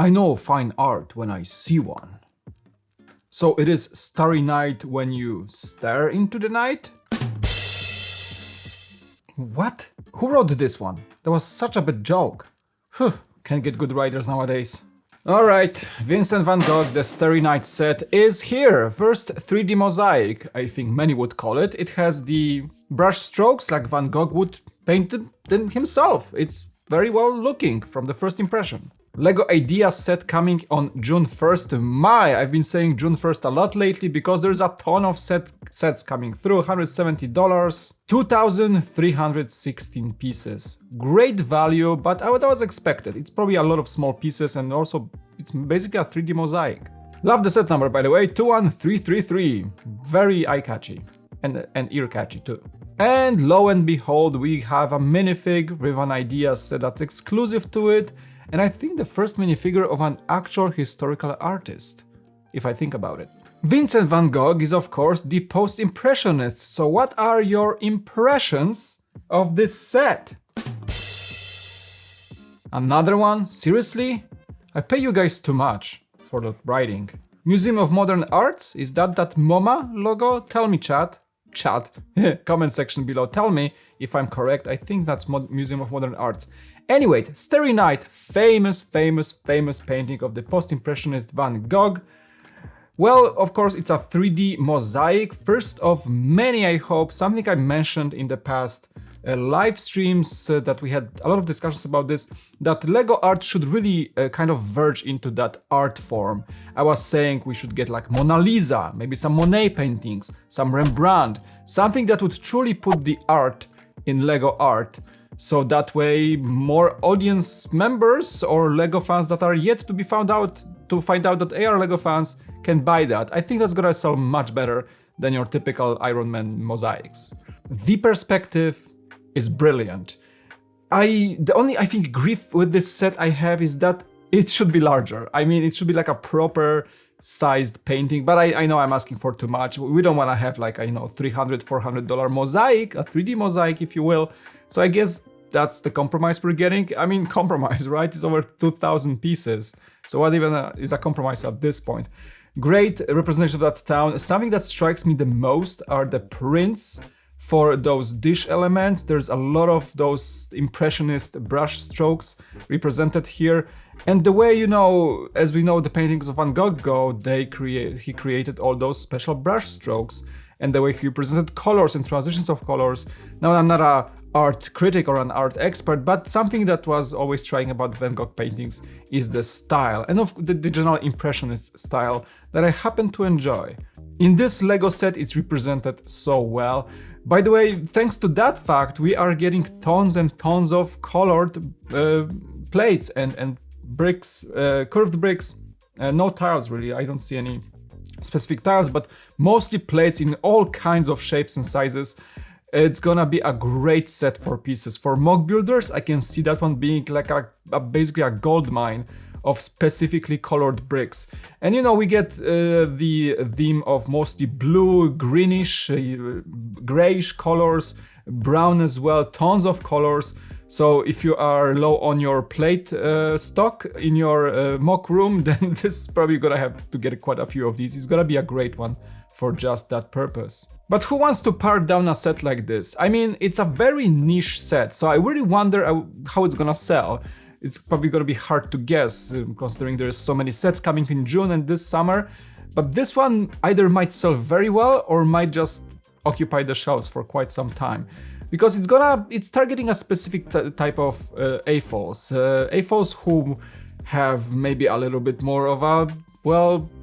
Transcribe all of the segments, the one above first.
I know fine art when I see one. So it is Starry Night when you stare into the night? What? Who wrote this one? That was such a bad joke. Whew, can't get good writers nowadays. Alright, Vincent van Gogh, the Starry Night set is here. First 3D mosaic, I think many would call it. It has the brush strokes like Van Gogh would paint them himself. It's very well looking from the first impression. Lego Ideas set coming on June 1st. I've been saying June 1st a lot lately because there's a ton of sets coming through. $170, 2,316 pieces. Great value, but that was expected. It's probably a lot of small pieces and also it's basically a 3D mosaic. Love the set number, by the way, 21333. Very eye-catchy and ear-catchy too. And lo and behold, we have a minifig with an Ideas set that's exclusive to it. And I think the first minifigure of an actual historical artist, if I think about it. Vincent van Gogh is of course the post-impressionist, so what are your impressions of this set? Another one? Seriously? I pay you guys too much for the writing. Museum of Modern Arts? Is that MoMA logo? Tell me, chat. Comment section below, tell me if I'm correct. I think that's Museum of Modern Arts. Anyway, Starry Night, famous painting of the post-impressionist Van Gogh. Well, of course, it's a 3D mosaic, first of many, I hope. Something I mentioned in the past live streams that we had a lot of discussions about this, that Lego art should really kind of verge into that art form. I was saying we should get like Mona Lisa, maybe some Monet paintings, some Rembrandt, something that would truly put the art in Lego art. So that way more audience members or Lego fans that are yet to be found out to find out that they are Lego fans can buy that. I think that's gonna sell much better than your typical Iron Man mosaics. The perspective is brilliant. The only, I think, grief with this set I have is that it should be larger. I mean, it should be like a proper sized painting, but I know I'm asking for too much. We don't want to have like, $300, $400 mosaic, a 3D mosaic, if you will. So I guess that's the compromise we're getting. I mean, compromise, right? It's over 2,000 pieces. So what even is a compromise at this point? Great representation of that town. Something that strikes me the most are the prints for those dish elements. There's a lot of those impressionist brush strokes represented here. And the way, as we know, the paintings of Van Gogh go, he created all those special brush strokes and the way he represented colors and transitions of colors. Now, I'm not an art critic or an art expert, but something that was always trying about Van Gogh paintings is the style and of the general impressionist style that I happen to enjoy. In this Lego set, it's represented so well. By the way, thanks to that fact, we are getting tons and tons of colored plates and bricks, curved bricks, no tiles really. I don't see any specific tiles, but mostly plates in all kinds of shapes and sizes. It's gonna be a great set for pieces. For mock builders, I can see that one being like basically a gold mine of specifically colored bricks. And we get the theme of mostly blue, greenish, grayish colors, brown as well, tons of colors. So if you are low on your plate stock in your mock room, then this is probably gonna have to get quite a few of these. It's gonna be a great one for just that purpose. But who wants to park down a set like this? I mean, it's a very niche set, so I really wonder how it's gonna sell. It's probably gonna be hard to guess, considering there's so many sets coming in June and this summer. But this one either might sell very well or might just occupy the shelves for quite some time. Because it's targeting a specific type of AFOs. AFOs who have maybe a little bit more of a,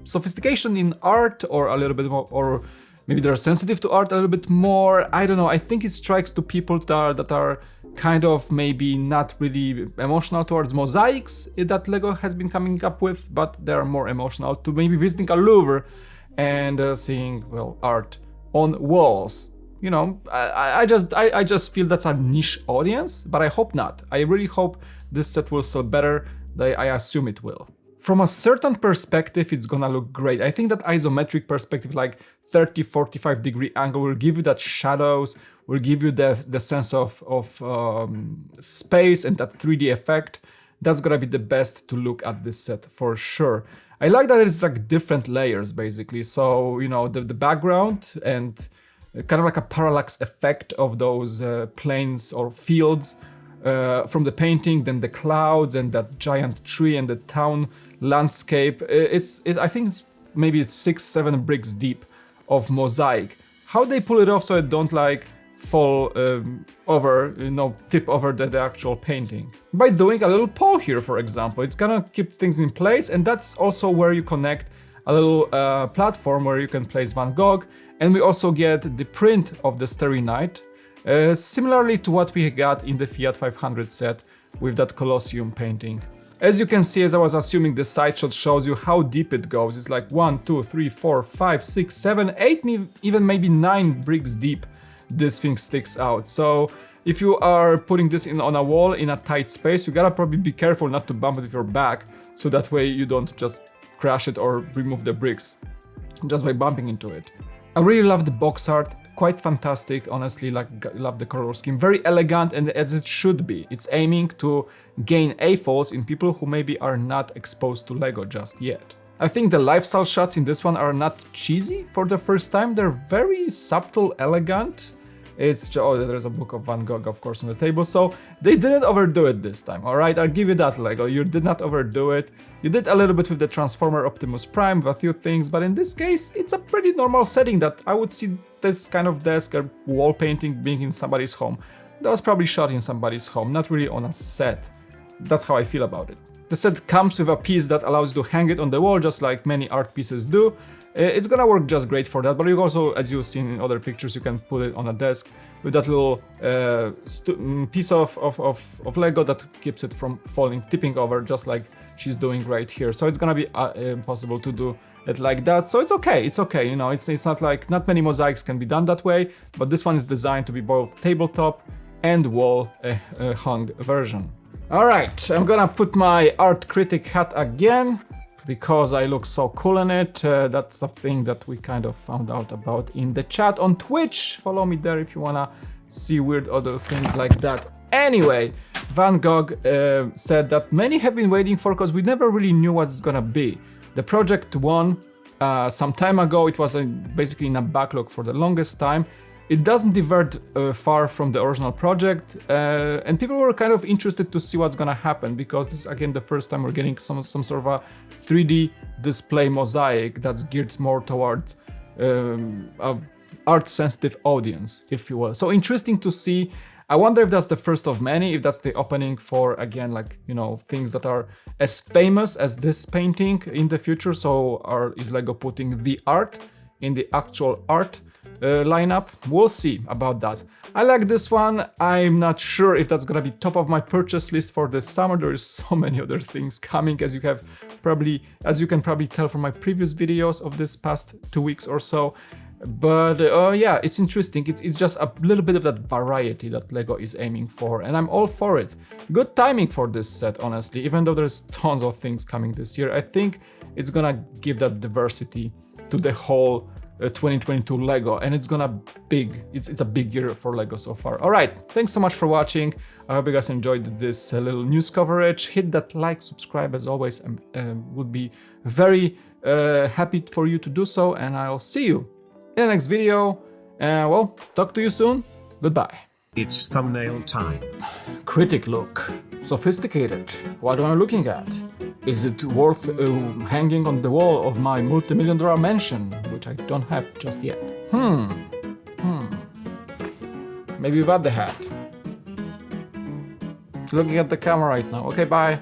sophistication in art, or a little bit more, or maybe they're sensitive to art a little bit more. I don't know. I think it strikes to people that are kind of maybe not really emotional towards mosaics that Lego has been coming up with, but they're more emotional to maybe visiting a Louvre and seeing, art on walls. I just feel that's a niche audience, but I hope not. I really hope this set will sell better than I assume it will. From a certain perspective, it's gonna look great. I think that isometric perspective, like 30-45 degree angle, will give you that shadows, will give you the sense of space and that 3D effect that's gonna be the best to look at this set for sure. I like that it's like different layers basically. So, you know, the background and kind of like a parallax effect of those plains or fields from the painting, then the clouds and that giant tree and the town landscape. I think it's maybe 6-7 bricks deep of mosaic. How they pull it off so it don't like fall over, you know, tip over the actual painting. By doing a little pole here, for example, it's gonna keep things in place, and that's also where you connect a little platform where you can place Van Gogh, and we also get the print of the Starry Night, similarly to what we got in the Fiat 500 set with that Colosseum painting. As you can see, as I was assuming, the side shot shows you how deep it goes. It's like 1, 2, 3, 4, 5, 6, 7, 8, even maybe 9 bricks deep. This thing sticks out. So if you are putting this on a wall in a tight space, you gotta probably be careful not to bump it with your back, so that way you don't just crash it or remove the bricks just by bumping into it. I really love the box art, quite fantastic, honestly, like love the color scheme, very elegant, and as it should be. It's aiming to gain A-falls in people who maybe are not exposed to Lego just yet. I think the lifestyle shots in this one are not cheesy for the first time, they're very subtle, elegant. It's just, oh, there's a book of Van Gogh, of course, on the table, so they didn't overdo it this time, alright? I'll give you that, Lego, you did not overdo it. You did a little bit with the Transformer Optimus Prime, with a few things, but in this case, it's a pretty normal setting that I would see this kind of desk or wall painting being in somebody's home. That was probably shot in somebody's home, not really on a set. That's how I feel about it. The set comes with a piece that allows you to hang it on the wall, just like many art pieces do. It's gonna work just great for that, but you also, as you've seen in other pictures, you can put it on a desk with that little piece of Lego that keeps it from falling, tipping over, just like she's doing right here. So it's gonna be possible to do it like that. So it's okay, you know, it's not like, not many mosaics can be done that way, but this one is designed to be both tabletop and wall hung version. Alright, I'm gonna put my art critic hat again, because I look so cool in it. That's a thing that we kind of found out about in the chat on Twitch. Follow me there if you wanna see weird other things like that. Anyway, Van Gogh said that many have been waiting for, because we never really knew what it's gonna be. The project won some time ago. It was basically in a backlog for the longest time. It doesn't divert far from the original project, and people were kind of interested to see what's gonna happen, because this is again the first time we're getting some sort of a 3D display mosaic that's geared more towards a art-sensitive audience, if you will. So interesting to see. I wonder if that's the first of many, if that's the opening for, again, like, you know, things that are as famous as this painting in the future. So is Lego putting the art in the actual art lineup? We'll see about that. I like this one. I'm not sure if that's gonna be top of my purchase list for this summer. There is so many other things coming, as you can probably tell from my previous videos of this past 2 weeks or so. But yeah, it's interesting. It's just a little bit of that variety that Lego is aiming for, and I'm all for it. Good timing for this set, honestly, even though there's tons of things coming this year. I think it's gonna give that diversity to the whole 2022 Lego, and it's a big year for Lego so far. All right, thanks so much for watching. I hope you guys enjoyed this little news coverage. Hit that like, subscribe as always, and would be very happy for you to do so, and I'll see you in the next video. Well, talk to you soon. Goodbye. It's thumbnail time. Critic look. Sophisticated. What am I looking at? Is it worth hanging on the wall of my multi-million-dollar mansion, which I don't have just yet? Maybe without the hat. Looking at the camera right now. Okay, bye.